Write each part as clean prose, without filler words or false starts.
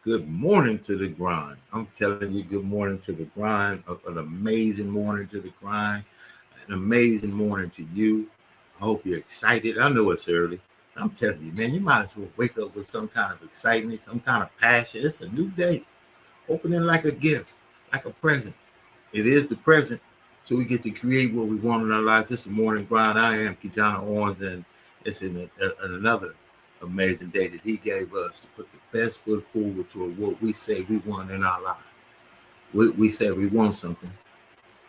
Good morning to the grind. I'm telling you, good morning to the grind. An amazing morning to the grind. An amazing morning to you. I hope you're excited. I know it's early. I'm telling you, man, you might as well wake up with some kind of excitement, some kind of passion. It's a new day. Opening like a gift, like a present. It is the present. So we get to create what we want in our lives. It's the morning grind. I am KeJohnna Owens, and it's another amazing day that he gave us to put the best foot forward to what we say we want in our lives. We said we want something,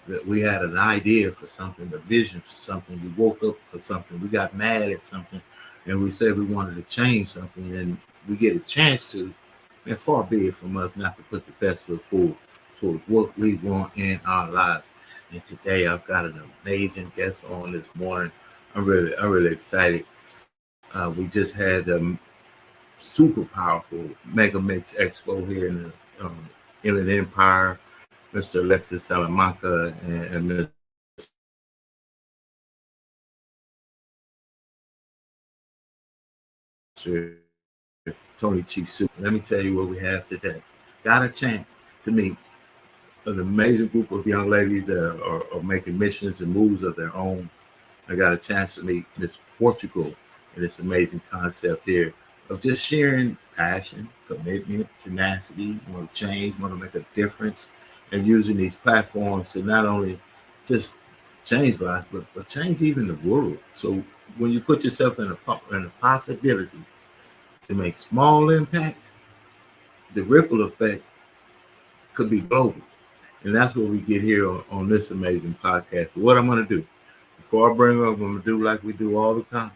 that we had an idea for something, a vision for something. We woke up for something. We got mad at something, and we said we wanted to change something, and we get a chance to. And far be it from us not to put the best foot forward towards what we want in our lives. And today I've got an amazing guest on this morning. I'm really excited. We just had a super powerful Mega Mix Expo here in the Inland Empire. Mr. Alexis Salamanca and Mr. Tony Chisu. Let me tell you what we have today. Got a chance to meet an amazing group of young ladies that are making missions and moves of their own. I got a chance to meet Miss Portugal and this amazing concept here of just sharing passion, commitment, tenacity, want to change, want to make a difference, and using these platforms to not only just change lives, but change even the world. So when you put yourself in a possibility to make small impacts, the ripple effect could be global. And that's what we get here on this amazing podcast. So what I'm going to do, before I bring up, I'm going to do like we do all the time.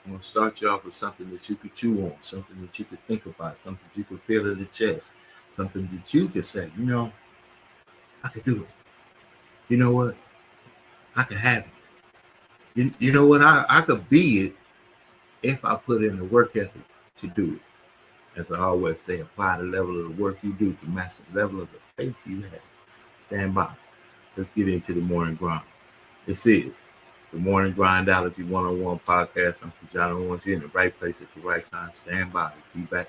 I'm going to start you off with something that you could chew on, something that you could think about, something you could feel in the chest, something that you could say, you know, I could do it. You know what? I could have it. You know what? I could be it if I put in the work ethic to do it. As I always say, apply the level of the work you do to match the level of the faith you have. Stand by. Let's get into the morning grind. This is the Morning Grindology101 Podcast. I'm KeJohnna Owens. You're in the right place at the right time. Stand by. Be back.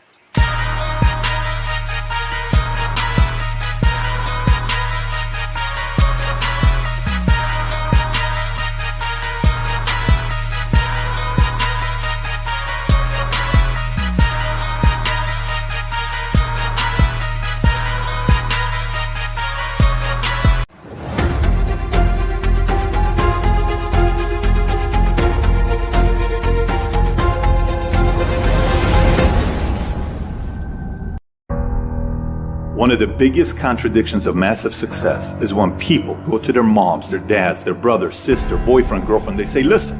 One of the biggest contradictions of massive success is when people go to their moms, their dads, their brother, sister, boyfriend, girlfriend, they say, listen,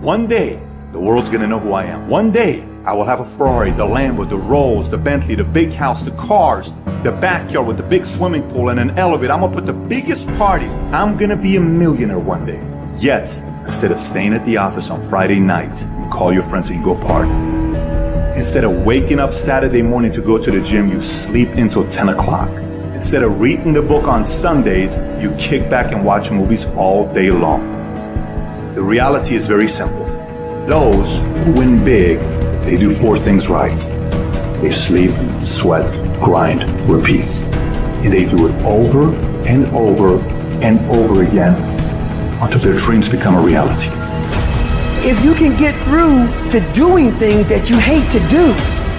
one day the world's gonna know who I am. One day I will have a Ferrari, the Lambo, the Rolls, the Bentley, the big house, the cars, the backyard with the big swimming pool and an elevator. I'm gonna put the biggest parties. I'm gonna be a millionaire one day. Yet, instead of staying at the office on Friday night, you call your friends and you go party. Instead of waking up Saturday morning to go to the gym, you sleep until 10 o'clock. Instead of reading the book on Sundays, you kick back and watch movies all day long. The reality is very simple. Those who win big, they do four things right. They sleep, sweat, grind, repeat. And they do it over and over and over again until their dreams become a reality. If you can get through to doing things that you hate to do,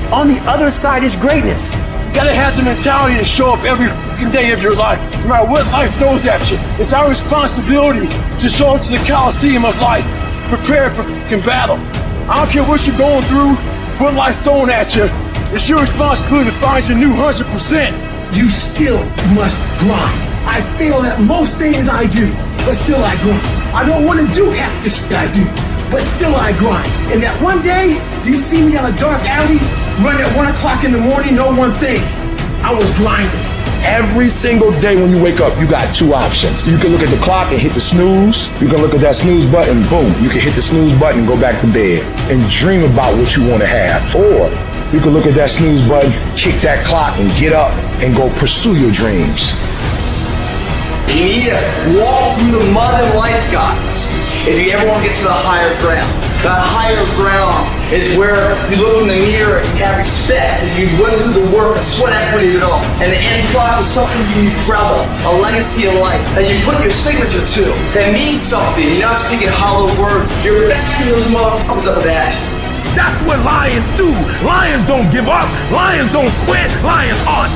on the other side is greatness. You gotta have the mentality to show up every fucking day of your life, no matter what life throws at you. It's our responsibility to show up to the Coliseum of life, prepared for fucking battle. I don't care what you're going through, what life's throwing at you. It's your responsibility to find your new 100%. You still must grind. I fail at most things I do, but still I grind. I don't want to do half the shit I do, but still I grind. And that one day, you see me on a dark alley, run at 1 o'clock in the morning, know one thing, I was grinding. Every single day when you wake up, you got two options. You can look at the clock and hit the snooze. You can look at that snooze button, boom. You can hit the snooze button and go back to bed and dream about what you want to have. Or you can look at that snooze button, kick that clock and get up and go pursue your dreams. You need to walk through the mud and life, guys, if you ever want to get to the higher ground. The higher ground is where you look in the mirror and you have respect and you went through the work, the sweat equity of it all. And the end product is something you travel, a legacy of life that you put your signature to, that means something. You're not speaking hollow words. You're backing those motherfuckers up with action. That's what lions do. Lions don't give up. Lions don't quit. Lions hunt.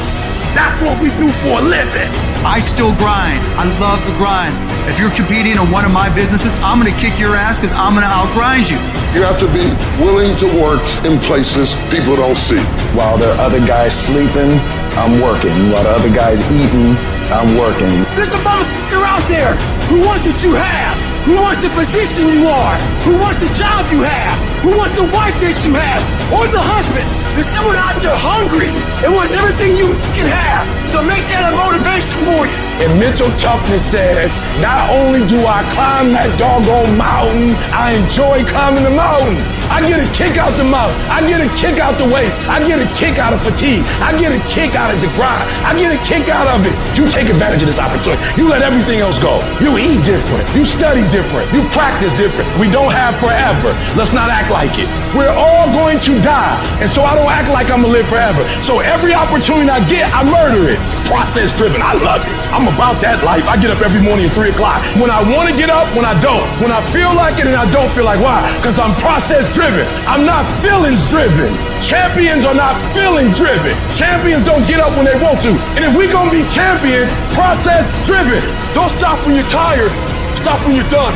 That's what we do for a living. I still grind. I love the grind. If you're competing in one of my businesses, I'm going to kick your ass because I'm going to outgrind you. You have to be willing to work in places people don't see. While the other guy's sleeping, I'm working. While the other guy's eating, I'm working. There's a motherfucker out there who wants what you have, who wants the position you are, who wants the job you have, who wants the wife that you have, or the husband. There's someone out there hungry and wants everything you can have. So make that a motivation for you. And mental toughness says, not only do I climb that doggone mountain, I enjoy climbing the mountain. I get a kick out the mountain. I get a kick out the weights. I get a kick out of fatigue. I get a kick out of the grind. I get a kick out of it. You take advantage of this opportunity. You let everything else go. You eat different. You study different. You practice different. We don't have forever. Let's not act like it. We're all going to die. And so I don't act like I'm going to live forever. So every opportunity I get, I murder it. Process driven. I love it. I'm about that life. I get up every morning at 3 o'clock. When I want to get up, when I don't. When I feel like it and I don't feel like, why? Because I'm process driven. I'm not feelings driven. Champions are not feeling driven. Champions don't get up when they want to. And if we're going to be champions, process driven. Don't stop when you're tired. Stop when you're done.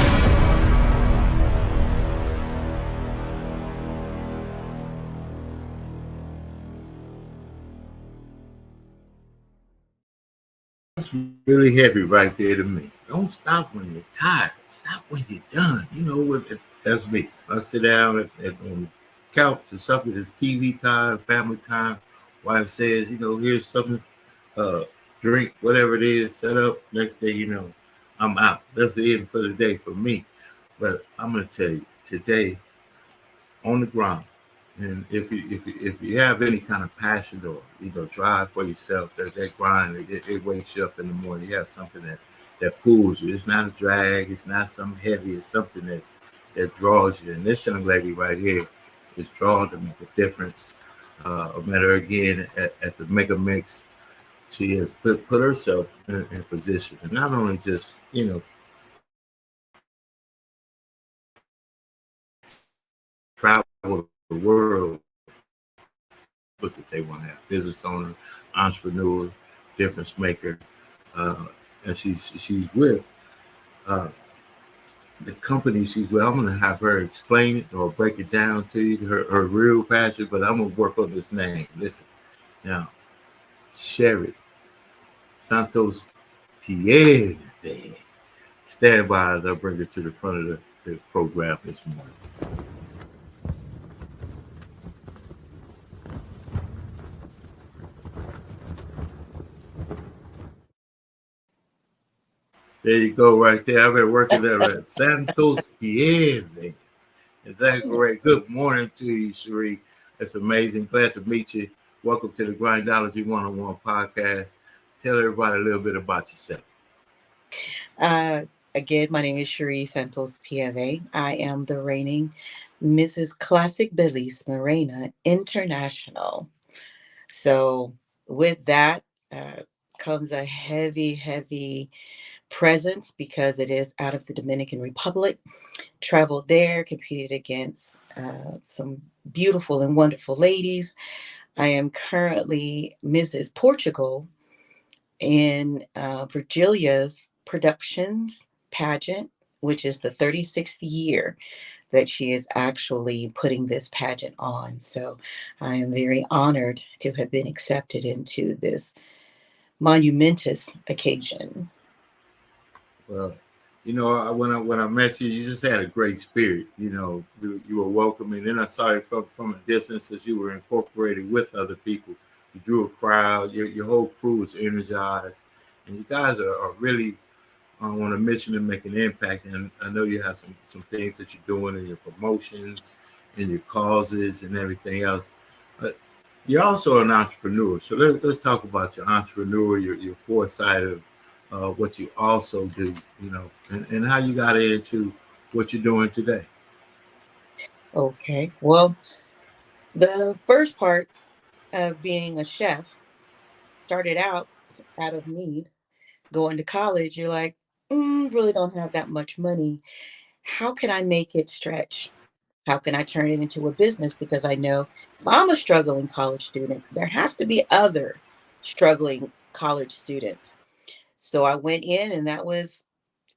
That's really heavy right there to me. Don't stop when you're tired. Stop when you're done. You know what? That's me. I sit down on the couch or something. It's TV time, family time. Wife says, here's something, drink, whatever it is, set up. Next day, I'm out. That's the end for the day for me. But I'm gonna tell you, today, on the grind, and if you have any kind of passion or drive for yourself, that grind, it wakes you up in the morning. You have something that pulls you. It's not a drag. It's not something heavy. It's something that draws you. And this young lady right here is drawn to make a difference. I met her again at the Mega Mix. She has put herself in a position, and not only just travel the world, but that they want to have business owner, entrepreneur, difference maker, and she's with the company she's with. I'm gonna have her explain it or break it down to you, her real passion, but I'm gonna work on this name. Listen, now, Sheri Santospieve. Stand by as I bring her to the front of the program this morning. There you go, right there. I've been working there at Santospieve. Is that correct? Good morning to you, Sheri. It's amazing. Glad to meet you. Welcome to the Grindology101 Podcast. Tell everybody a little bit about yourself. Again, my name is Sheri Santospieve. I am the reigning Mrs. Classic Belize Morena International. So with that comes a heavy presence because it is out of the Dominican Republic. Traveled there, competed against some beautiful and wonderful ladies. I am currently Mrs. Portugal in Virgilia's Productions pageant, which is the 36th year that she is actually putting this pageant on. So I am very honored to have been accepted into this monumentous occasion. Well, when I met you, you just had a great spirit. You were welcoming. And I saw you from a distance as you were incorporated with other people. You drew a crowd. Your whole crew was energized, and you guys are really on a mission to make an impact. And I know you have some things that you're doing in your promotions, in your causes, and everything else. But you're also an entrepreneur. So let's talk about your entrepreneur, your foresight of what you also do, and how you got into what you're doing today. Okay. Well, the first part of being a chef started out of need. Going to college, you're like, really don't have that much money. How can I make it stretch? How can I turn it into a business? Because I know if I'm a struggling college student, there has to be other struggling college students. So I went in, and that was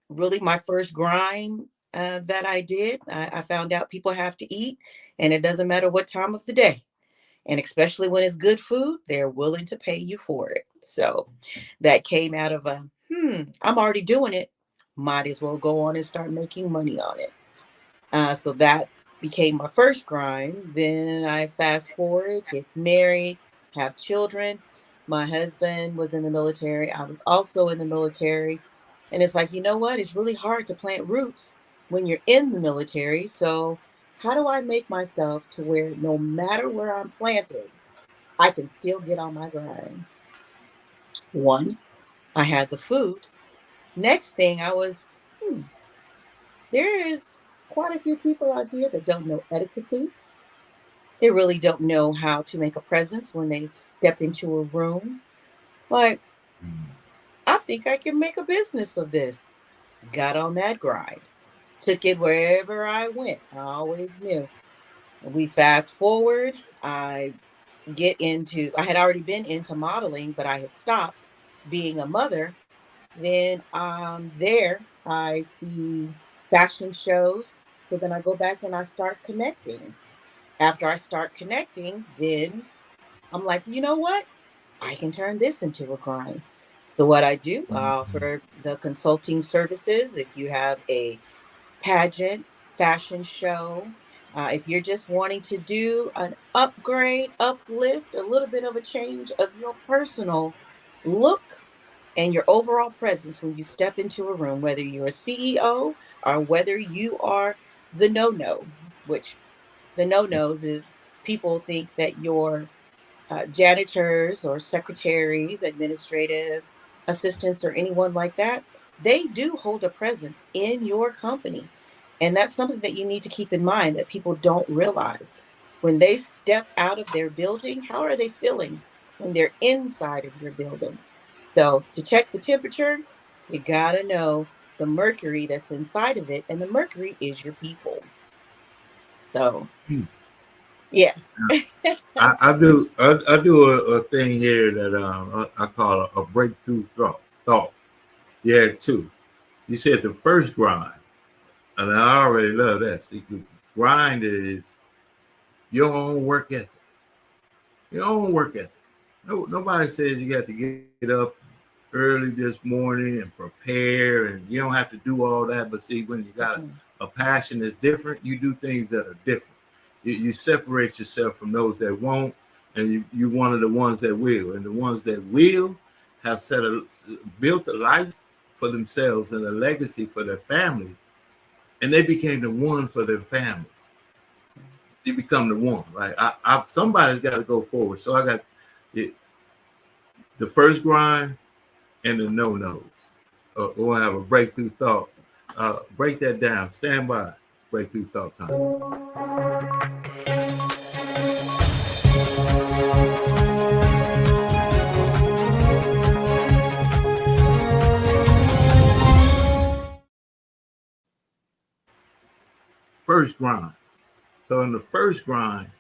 really my first grind that I did. I found out people have to eat, and it doesn't matter what time of the day. And especially when it's good food, they're willing to pay you for it. So that came out of I'm already doing it. Might as well go on and start making money on it. So that became my first grind. Then I fast forward, get married, have children. My husband was in the military. I was also in the military. And it's like, you know what? It's really hard to plant roots when you're in the military. So, how do I make myself to where no matter where I'm planted, I can still get on my grind? One, I had the food. Next thing, I was, there is quite a few people out here that don't know etiquette. They really don't know how to make a presence when they step into a room. Like, I think I can make a business of this. Got on that grind. Took it wherever I went. I always knew. We fast forward. I had already been into modeling, but I had stopped being a mother. Then there I see fashion shows. So then I go back and I start connecting. After I start connecting, then I'm like, you know what? I can turn this into a grind. So what I do, I offer the consulting services. If you have a pageant, fashion show, if you're just wanting to do an upgrade, uplift, a little bit of a change of your personal look and your overall presence when you step into a room, whether you're a CEO or whether you are the no-no, which the no-nos is people think that you're janitors or secretaries, administrative assistants, or anyone like that, they do hold a presence in your company. And that's something that you need to keep in mind that people don't realize. When they step out of their building, how are they feeling when they're inside of your building? So to check the temperature, you got to know the mercury that's inside of it. And the mercury is your people. So, yes. I do a thing here that I call a breakthrough thought. You had two. You said the first grind, and I already love that. See, grind is your own work ethic. Your own work ethic. Nobody says you got to get up early this morning and prepare, and you don't have to do all that. But see, when you got a passion that's different, you do things that are different. You separate yourself from those that won't, and you're one of the ones that will. And the ones that will have built a life for themselves and a legacy for their families, and they became the one for their families. You become the one, right? Somebody's got to go forward. So I got the first grind and the no-nos. We'll have a breakthrough thought. Break that down. Stand by. Breakthrough thought time. First grind. So in the first grind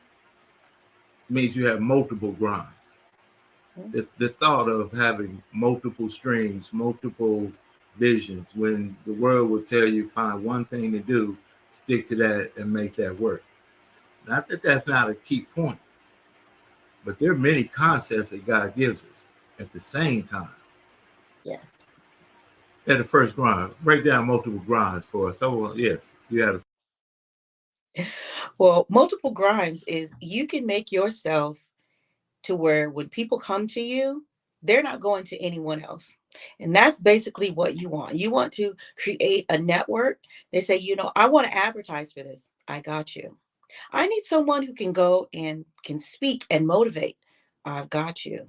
means you have multiple grinds. The thought of having multiple streams, multiple visions, when the world will tell you find one thing to do, stick to that and make that work. Not that that's not a key point, but there are many concepts that God gives us at the same time. Yes. At the first grind, break down multiple grinds for us. Oh, yes, you had Well, multiple grinds is you can make yourself to where when people come to you, they're not going to anyone else. And that's basically what you want. You want to create a network. They say, I want to advertise for this. I got you. I need someone who can go and can speak and motivate. I've got you.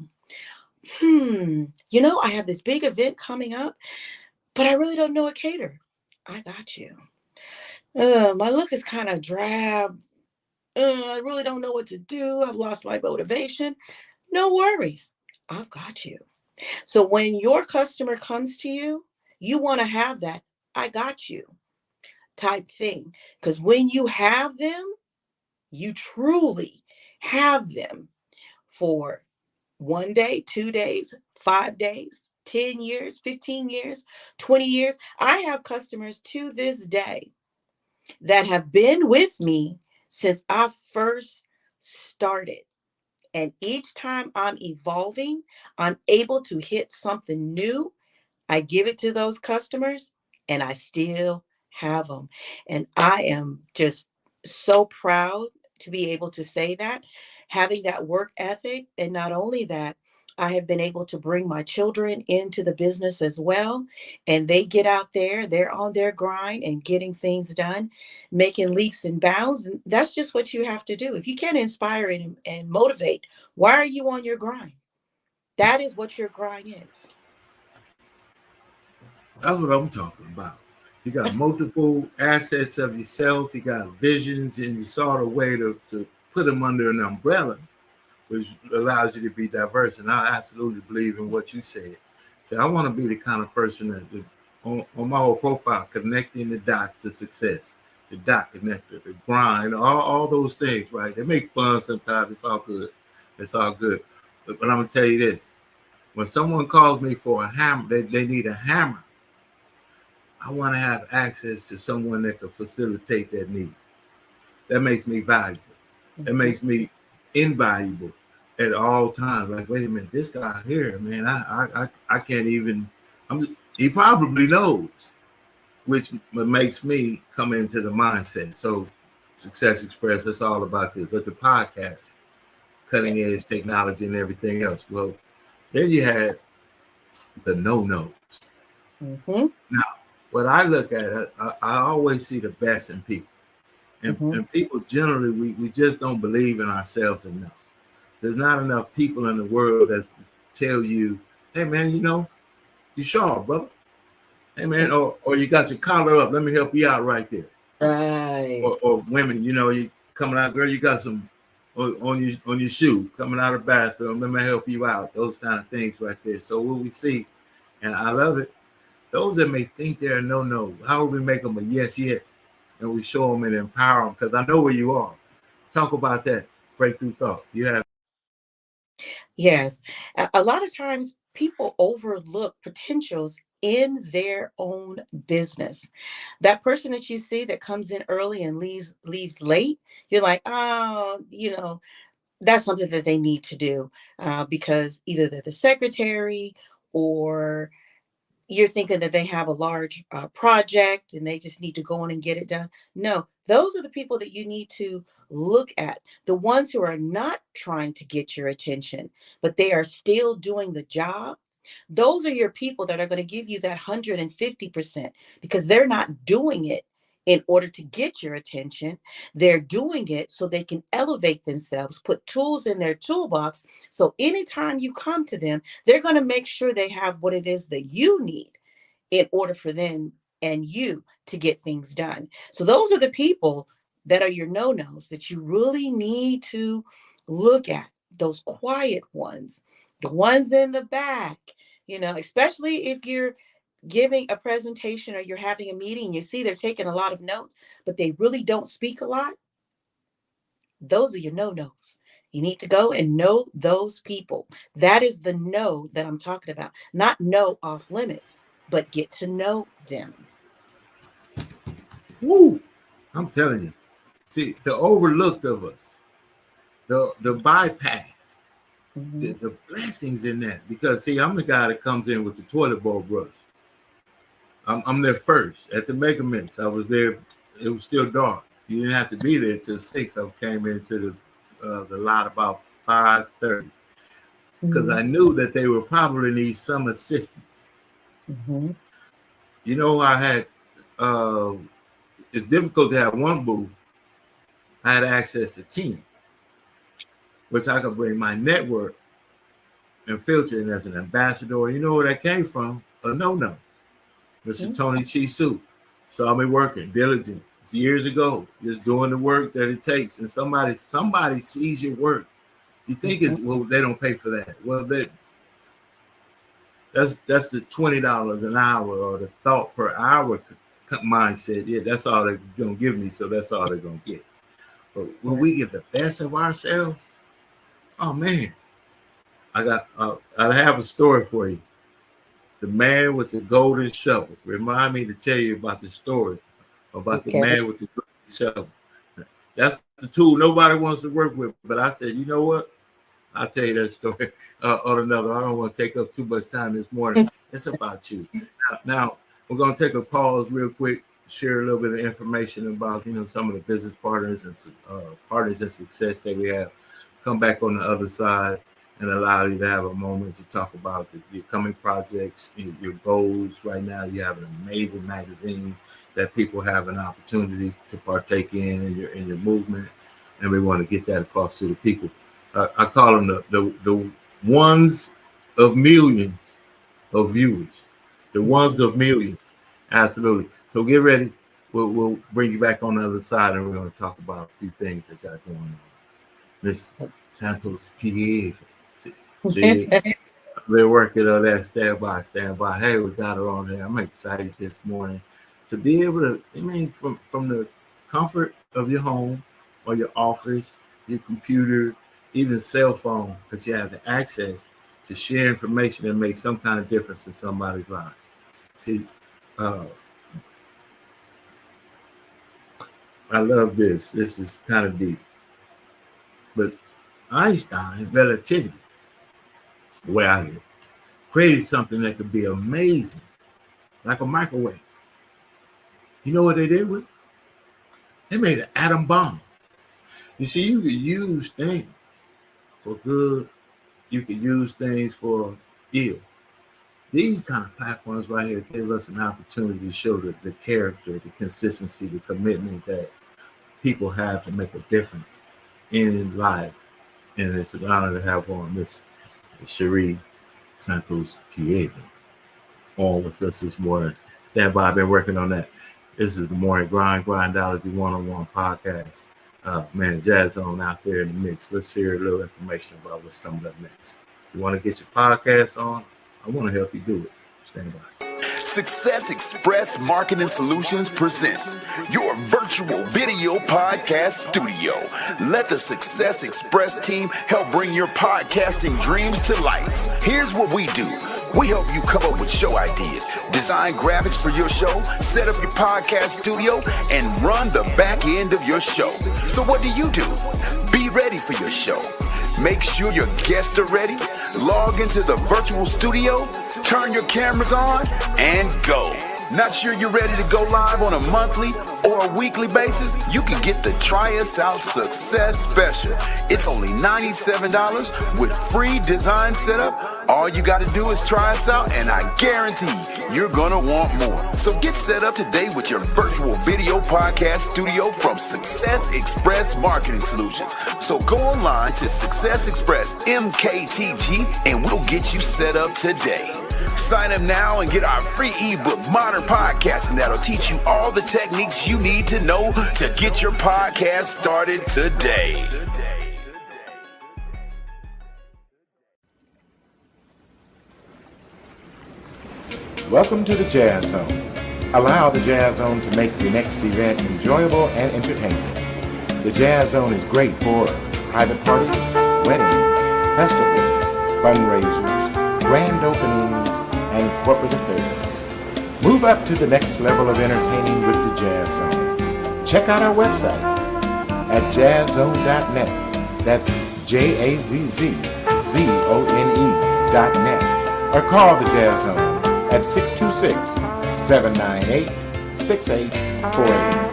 I have this big event coming up, but I really don't know a caterer. I got you. My look is kind of drab. I really don't know what to do. I've lost my motivation. No worries. I've got you. So when your customer comes to you, you want to have that I got you type thing. Because when you have them, you truly have them for 1 day, 2 days, 5 days, 10 years, 15 years, 20 years. I have customers to this day that have been with me since I first started. And each time I'm evolving, I'm able to hit something new. I give it to those customers and I still have them. And I am just so proud to be able to say that, having that work ethic. And not only that, I have been able to bring my children into the business as well. And they get out there, they're on their grind and getting things done, making leaps and bounds. And that's just what you have to do. If you can't inspire and motivate, why are you on your grind? That is what your grind is. That's what I'm talking about. You got multiple assets of yourself. You got visions, and you saw the way to put them under an umbrella, which allows you to be diverse. And I absolutely believe in what you said. So I want to be the kind of person that on my whole profile, connecting the dots to success, the dot connector, the grind, all those things, right? They make fun sometimes. It's all good. It's all good. But I'm going to tell you this. When someone calls me for a hammer, they need a hammer. I want to have access to someone that can facilitate that need. That makes me valuable. That makes me invaluable at all times. Like, wait a minute, this guy here, man, I can't even. He probably knows, which makes me come into the mindset. So, Success Express, that's all about this. But the podcast, cutting edge technology, and everything else. Well, then you had the no-nos. Mm-hmm. Now, what I look at, I always see the best in people. And people generally, we just don't believe in ourselves enough. There's not enough people in the world that tell you, hey, man, you sharp, brother. Hey, man, or you got your collar up. Let me help you out right there. Right. Or women, you coming out, girl, you got some on your shoe coming out of the bathroom. Let me help you out. Those kind of things right there. So what we see, and I love it, those that may think they're a no, how do we make them a yes? And we show them and empower them, because I know where you are. Talk about that breakthrough thought. You have. Yes. A lot of times people overlook potentials in their own business. That person that you see that comes in early and leaves late, you're like, oh, that's something that they need to do because either they're the secretary or you're thinking that they have a large project and they just need to go on and get it done. No, those are the people that you need to look at. The ones who are not trying to get your attention, but they are still doing the job. Those are your people that are going to give you that 150% because they're not doing it in order to get your attention. They're doing it so they can elevate themselves, put tools in their toolbox. So anytime you come to them, they're going to make sure they have what it is that you need in order for them and you to get things done. So those are the people that are your no-nos that you really need to look at, those quiet ones, the ones in the back, especially if you're giving a presentation or you're having a meeting, you see they're taking a lot of notes, but they really don't speak a lot. Those are your no-nos. You need to go and know those people. That is the no that I'm talking about. Not no off limits, but get to know them. Woo! I'm telling you. See, the overlooked of us, the bypassed, the blessings in that. Because, see, I'm the guy that comes in with the toilet bowl brush. I'm there first at the Mega Mix. I was there. It was still dark. You didn't have to be there till 6. I came into the lot about 5:30 because I knew that they would probably need some assistance. I had. It's difficult to have one booth. I had access to 10, which I could bring my network and filter in as an ambassador. You know where that came from? A no. Mr. Tony Chi Soup saw me working diligent, years ago, just doing the work that it takes, and somebody sees your work. You think it's, well, they don't pay for that. Well, that's the $20 an hour or the thought per hour mindset. Yeah, that's all they're gonna give me, so that's all they're gonna get. But when we get the best of ourselves, oh man, I have a story for you. The man with the golden shovel. Remind me to tell you about the story about the man with the golden shovel. That's the tool nobody wants to work with. But I said, you know what? I'll tell you that story on another. I don't want to take up too much time this morning. It's about you. Now we're going to take a pause real quick, share a little bit of information about, some of the business partners and partners in success that we have. Come back on the other side and allow you to have a moment to talk about your coming projects, your goals. Right now, you have an amazing magazine that people have an opportunity to partake in your movement, and we want to get that across to the people. I call them the ones of millions of viewers, the ones of millions. Absolutely. So get ready. We'll bring you back on the other side, and we're going to talk about a few things that got going on. Miss Santospieve. See, I've been working on that. Stand by. Hey, we got her on there. I'm excited this morning to be able to, from the comfort of your home or your office, your computer, even cell phone, because you have the access to share information that makes some kind of difference in somebody's lives. See, I love this. This is kind of deep. But Einstein, relativity, the way I hear it, created something that could be amazing, like a microwave. You know what they did with it? They made an atom bomb. You see, you could use things for good. You could use things for ill. These kind of platforms right here give us an opportunity to show the character, the consistency, the commitment that people have to make a difference in life. And it's an honor to have on Miss Sheri Santospieve on with us this morning. Stand by, I've been working on that. This is the Morning Grind Grindology101 Podcast. Man, Jazz Zone out there in the mix. Let's share a little information about what's coming up next. You want to get your podcast on? I want to help you do it. Stand by. Success Express Marketing Solutions presents your virtual video podcast studio. Let the Success Express team help bring your podcasting dreams to life. Here's what we do. We help you come up with show ideas, design graphics for your show, set up your podcast studio, and run the back end of your show. So what do? Be ready for your show. Make sure your guests are ready. Log into the virtual studio, turn your cameras on, and go. Not sure you're ready to go live on a monthly or a weekly basis? You can get the Try Us Out Success Special. It's only $97 with free design setup. All you got to do is try us out, and I guarantee you're going to want more. So get set up today with your virtual video podcast studio from Success Express Marketing Solutions. So go online to Success Express MKTG, and we'll get you set up today. Sign up now and get our free ebook, Modern Podcasting, that'll teach you all the techniques you need to know to get your podcast started today. Welcome to the Jazz Zone. Allow the Jazz Zone to make your next event enjoyable and entertaining. The Jazz Zone is great for private parties, weddings, festivals, fundraisers, grand openings, and corporate affairs. Move up to the next level of entertaining with the Jazz Zone. Check out our website at jazzzone.net. That's JAZZZONE.net. Or call the Jazz Zone at 626-798-6848.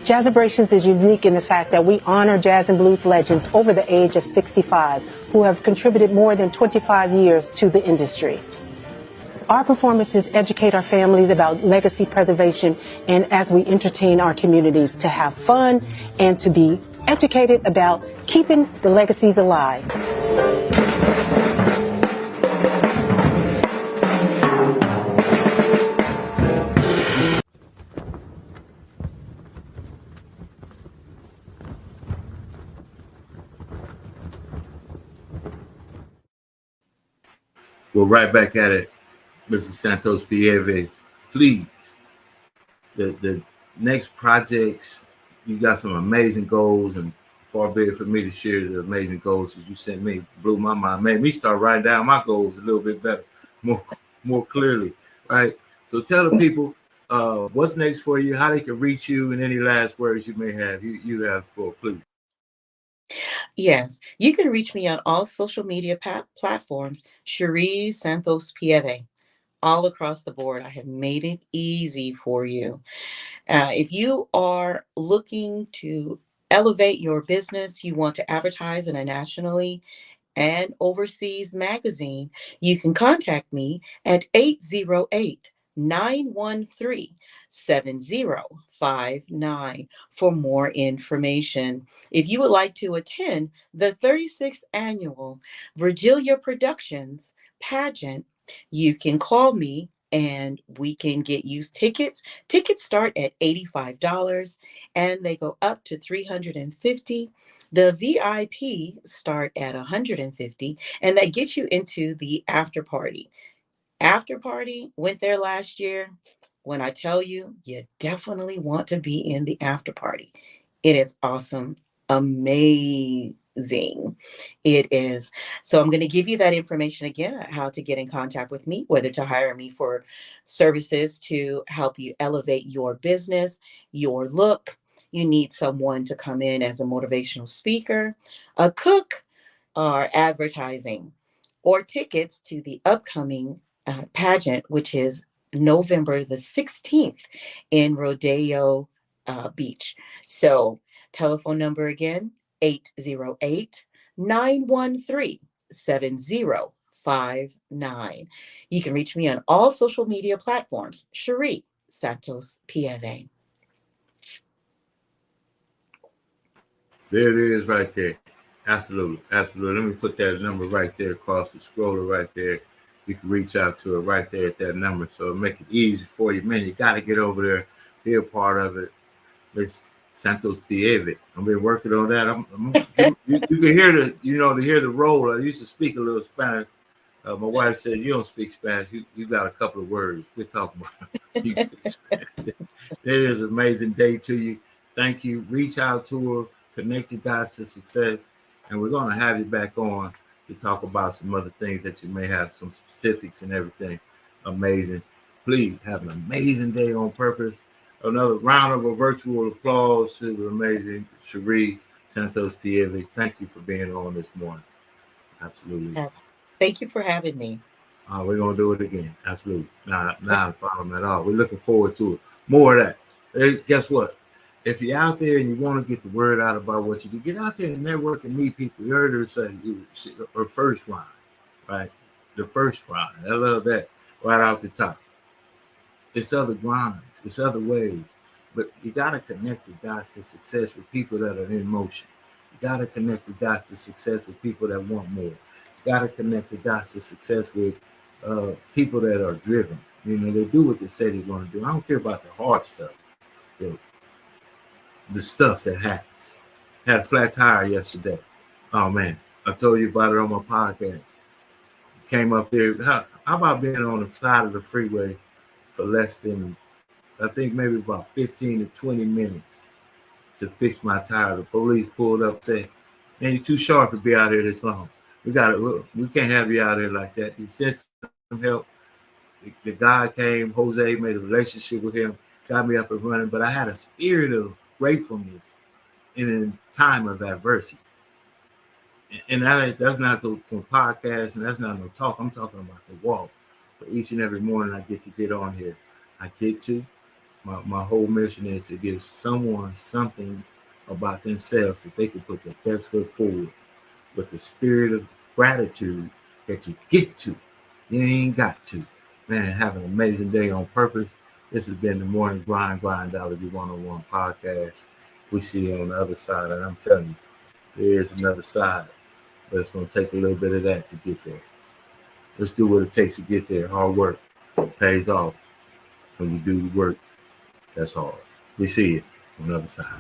Jazzabrations is unique in the fact that we honor jazz and blues legends over the age of 65 who have contributed more than 25 years to the industry. Our performances educate our families about legacy preservation and as we entertain our communities to have fun and to be educated about keeping the legacies alive. We're right back at it, Mrs. Santospieve. Please, the next projects, you got some amazing goals, and far be it for me to share the amazing goals that you sent me. Blew my mind, made me start writing down my goals a little bit better, more clearly, right? So tell the people what's next for you, how they can reach you, and any last words you may have. You have for, please. Yes, you can reach me on all social media platforms, Sheri Santospieve, all across the board. I have made it easy for you. If you are looking to elevate your business, you want to advertise in a nationally and overseas magazine, you can contact me at 808-913-7059 for more information. If you would like to attend the 36th annual Virgilia Productions pageant, you can call me and we can get you tickets. Tickets start at $85 and they go up to $350. The VIP start at $150, and that gets you into the after party. After party, went there last year. When I tell you, you definitely want to be in the after party. It is awesome, amazing. It is. So I'm going to give you that information again, how to get in contact with me, whether to hire me for services to help you elevate your business, your look. You need someone to come in as a motivational speaker, a cook, or advertising, or tickets to the upcoming pageant, which is November the 16th in Rodeo Beach. So telephone number again, 808-913-7059. You can reach me on all social media platforms, Sheri Santospieve. There it is right there. Absolutely. Let me put that number right there across the scroller right there. You can reach out to her right there at that number. So it'll make it easy for you. Man, you got to get over there, be a part of it. It's Santospieve. I've been working on that. You can hear to hear the roll. I used to speak a little Spanish. My wife said, you don't speak Spanish. You got a couple of words. We're talking about it. It is an amazing day to you. Thank you. Reach out to her. Connect the dots to success. And we're going to have you back on to talk about some other things that you may have, some specifics and everything. Amazing. Please have an amazing day on purpose. Another round of a virtual applause to the amazing Sheri Santospieve. Thank you for being on this morning. Absolutely. Thank you for having me. We're going to do it again. Absolutely. Not a problem at all. We're looking forward to it. More of that. Guess what? If you're out there and you want to get the word out about what you do, get out there and network and meet people. You heard her say her first grind, right? The first grind. I love that right out the top. It's other grinds. It's other ways. But you got to connect the dots to success with people that are in motion. You got to connect the dots to success with people that want more. You got to connect the dots to success with people that are driven. They do what they say they're going to do. I don't care about the hard stuff. The stuff that happens. Had a flat tire yesterday. Oh man, I told you about it on my podcast. Came up there. How about being on the side of the freeway for less than, I think maybe about 15 to 20 minutes to fix my tire? The police pulled up and said, man, you're too sharp to be out here this long. We can't have you out here like that. He sent some help. The guy came, Jose, made a relationship with him, got me up and running, but I had a spirit of gratefulness in a time of adversity. And that's not the podcast, and that's not no talk. I'm talking about the walk. So each and every morning I get to get on here. My whole mission is to give someone something about themselves that they can put their best foot forward with the spirit of gratitude that you get to. You ain't got to. Man, have an amazing day on purpose. This has been the Morning Grind Grindology101 Podcast. We see you on the other side, and I'm telling you, there's another side, but it's going to take a little bit of that to get there. Let's do what it takes to get there. Hard work pays off. When you do the work, that's hard. We see you on the other side.